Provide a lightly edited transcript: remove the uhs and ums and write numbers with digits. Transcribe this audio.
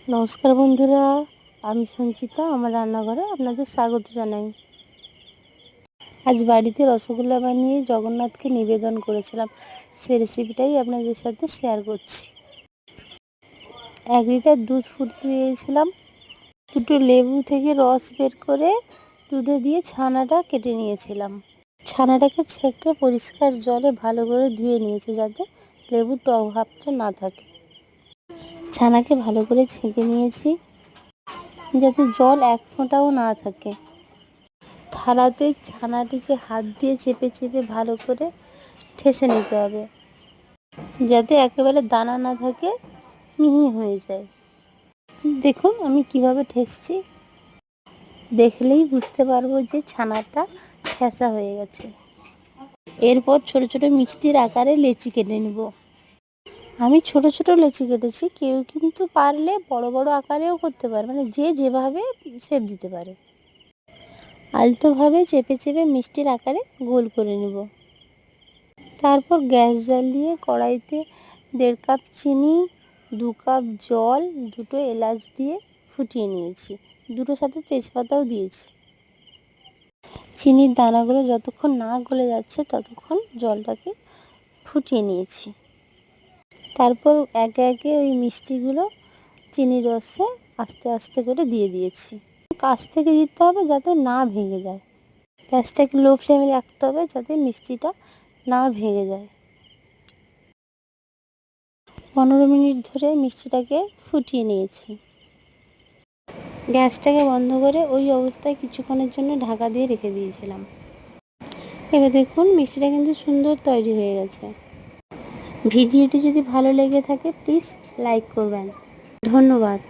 নমস্কার বন্ধুরা, আমি সঞ্চিতা। আমার রান্নাঘরে আপনাদের স্বাগত জানাই। আজ বাড়িতে রসগোল্লা বানিয়ে জগন্নাথকে নিবেদন করেছিলাম, সেই রেসিপিটাই আপনাদের সাথে শেয়ার করছি। 1 লিটার দুধ ফুটতে দিয়েছিলাম। 2টো লেবু থেকে রস বের করে দুধে দিয়ে ছানাটা কেটে নিয়েছিলাম। ছানাটাকে ছেঁকে পরিষ্কার জলে ভালো করে ধুয়ে নিয়েছি, যাতে লেবুর টক ভাবটা না থাকে। ছানাকে ভালো করে ছেঁকে নিয়েছি, যাতে জল এক ফোঁটাও না থাকে। থালাতে ছানাটিকে হাত দিয়ে চেপে চেপে ভালো করে ঠেসে নিতে হবে, যাতে একেবারে দানা না থাকে, মিহি হয়ে যায়। দেখুন আমি কিভাবে ঠেসছি, দেখলেই বুঝতে পারবো যে ছানাটা ঠেসা হয়ে গেছে। এরপর ছোট ছোট মিষ্টির আকারে লেচি কেটে নেব। আমি ছোট ছোট লেচি কেটেছি, কেউ কিন্তু পারলে বড় বড় আকারেও করতে পারে, মানে যে যেভাবে শেপ দিতে পারে। আলতোভাবে চেপে চেপে মিষ্টির আকারে গোল করে নেব। তারপর গ্যাস জ্বালিয়ে কড়াইতে 1.5 কাপ চিনি, 2 কাপ জল, 2টো এলাচ দিয়ে ফুটিয়ে নিয়েছি। 2টোর সাথে তেজপাতাও দিয়েছি। চিনির দানাগুলো যতক্ষণ না গলে যাচ্ছে ততক্ষণ জলটাকে ফুটিয়ে নিয়েছি। তারপর একে একে ওই মিষ্টিগুলো চিনির রসে আস্তে আস্তে করে দিয়ে দিয়েছি। কাছ থেকে দিতে হবে যাতে না ভেঙে যায়। গ্যাসটাকে লো ফ্লেমে রাখতে হবে যাতে মিষ্টিটা না ভেঙে যায়। 15 মিনিট ধরে মিষ্টিটাকে ফুটিয়ে নিয়েছি। গ্যাসটাকে বন্ধ করে ওই অবস্থায় কিছুক্ষণের জন্য ঢাকা দিয়ে রেখে দিয়েছিলাম। এবার দেখুন মিষ্টিটা কিন্তু সুন্দর তৈরি হয়ে গেছে। ভিডিওটি যদি ভালো লেগে থাকে প্লিজ লাইক করবেন। ধন্যবাদ।